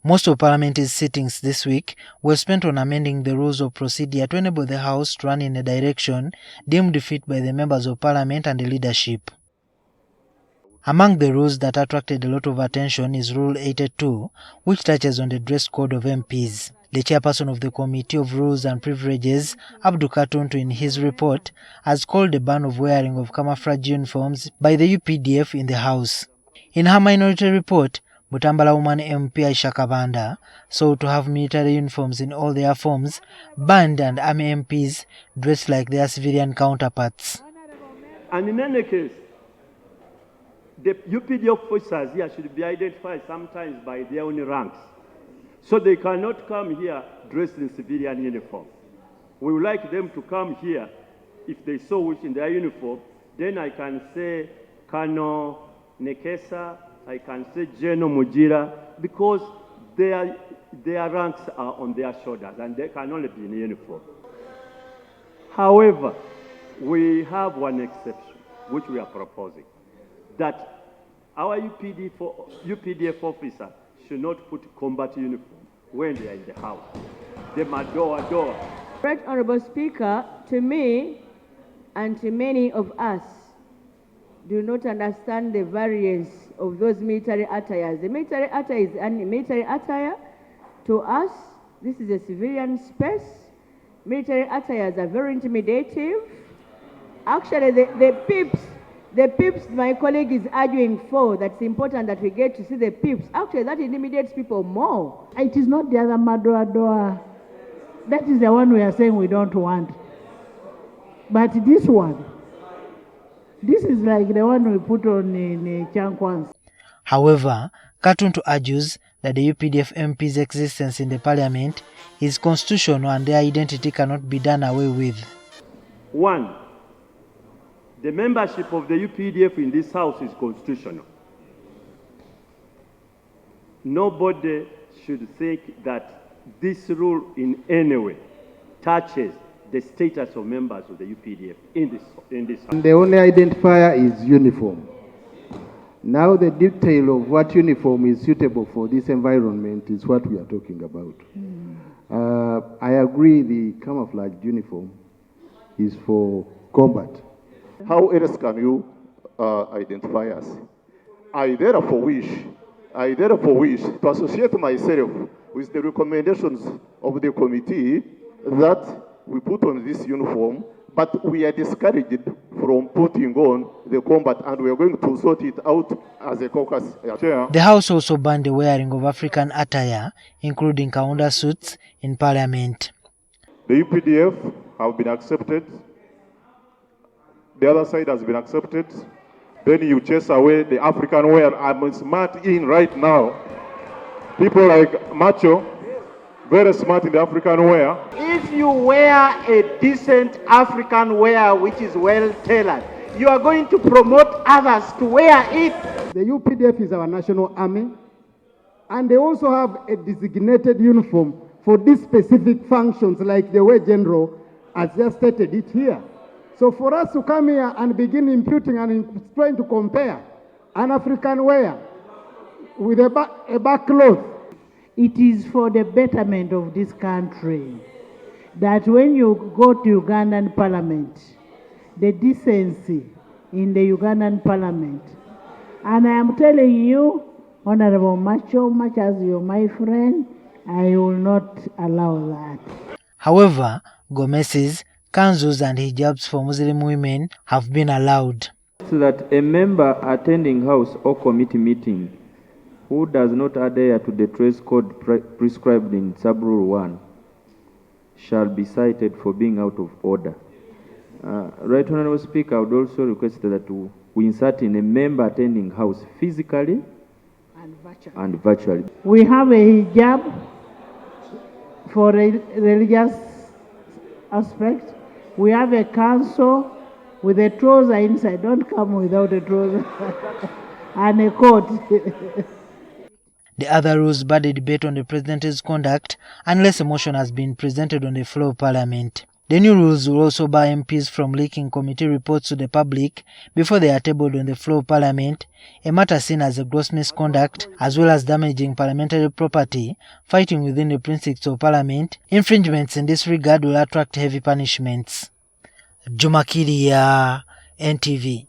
Most of Parliament's sittings this week were spent on amending the rules of procedure to enable the House to run in a direction deemed fit by the members of Parliament and the leadership. Among the rules that attracted a lot of attention is Rule 82, which touches on the dress code of MPs. The chairperson of the Committee of Rules and Privileges, Abdul Katuntu, in his report, has called the ban of wearing of camouflage uniforms by the UPDF in the House. In her minority report, Butambala woman MP Aisha Kabanda sought to have military uniforms in all their forms banned and army MPs dressed like their civilian counterparts. And in any case, the UPDF officers here should be identified sometimes by their own ranks. So they cannot come here dressed in civilian uniform. We would like them to come here, if they so wish, in their uniform. Then I can say Kano Nekesa, I can say Jeno Mujira, because their ranks are on their shoulders and they can only be in uniform. However, we have one exception, which we are proposing, that our UPDF officer should not put combat uniform when they are in the House. They must door. Right Honorable Speaker, to me and to many of us, do not understand the variance of those military attires. The military attire is a military attire. To us, this is a civilian space. Military attires are very intimidating. Actually, the peeps my colleague is arguing for, that's important that we get to see the peeps. Actually, that intimidates people more. It is not the other Madoa. That is the one we are saying we don't want. But this one, this is like the one we put on in Chankwans. However, Katuntu argues that the UPDF MP's existence in the Parliament is constitutional and their identity cannot be done away with. One, the membership of the UPDF in this House is constitutional. Nobody should think that this rule in any way touches the status of members of the UPDF in this House. The only identifier is uniform. Now the detail of what uniform is suitable for this environment is what we are talking about. I agree the camouflage uniform is for combat. How else can you identify us? I therefore wish to associate myself with the recommendations of the committee that we put on this uniform, but we are discouraged from putting on the combat, and we are going to sort it out as a caucus chair. The House also banned the wearing of African attire, including Kaunda suits, in Parliament. The UPDF have been accepted. The other side has been accepted. Then you chase away the African wear. I'm smart in right now. People like Macho, very smart in the African wear. If you wear a decent African wear which is well tailored, you are going to promote others to wear it. The UPDF is our national army, and they also have a designated uniform for these specific functions, like the way General has just stated it here. So for us to come here and begin imputing and trying to compare an African wear with a back cloth, it is for the betterment of this country that when you go to Ugandan Parliament, the decency in the Ugandan Parliament, and I am telling you, Honorable Macho, much as you're my friend, I will not allow that. However, gomesis, kanzus and hijabs for Muslim women have been allowed. So that a member attending House or committee meeting who does not adhere to the dress code prescribed in Sub-Rule 1 shall be cited for being out of order. Right Honorable Speaker, I would also request that we insert in a member attending House physically and virtually. We have a hijab for religious aspect. We have a kanzu with a trouser inside. Don't come without a trouser. And a coat. The other rules barred a debate on the president's conduct unless a motion has been presented on the floor of Parliament. The new rules will also bar MPs from leaking committee reports to the public before they are tabled on the floor of Parliament, a matter seen as a gross misconduct as well as damaging parliamentary property, fighting within the precincts of Parliament. Infringements in this regard will attract heavy punishments. Juma Kiria, NTV.